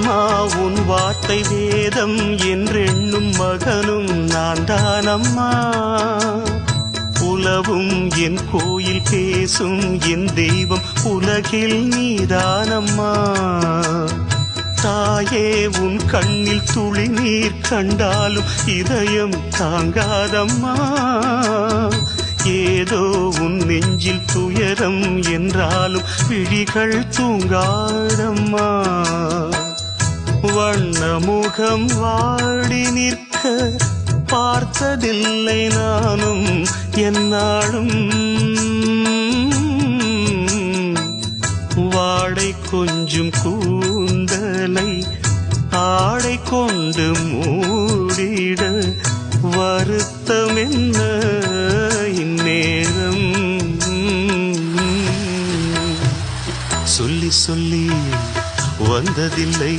அம்மா உன் வார்த்தை வேதம் என்றெண்ணும் மகனும் நான் தானம்மா. உலவும் என் கோயில் பேசும் என் தெய்வம் உலகில் நீதானம்மா. தாயே உன் கண்ணில் துளி நீர் கண்டாலும் இதயம் தாங்காதம்மா. ஏதோ உன் நெஞ்சில் துயரம் என்றாலும் விழிகள் தூங்காதம்மா. வண்ணமுகம் வாடி நிற்க பார்த்ததில்லை நானும் என்னாலும். வாடை கொஞ்சம் கூந்தலை ஆடை கொண்டு மூடிட வருத்தம் என்ன இந்நேரம். சொல்லி சொல்லி வந்ததில்லை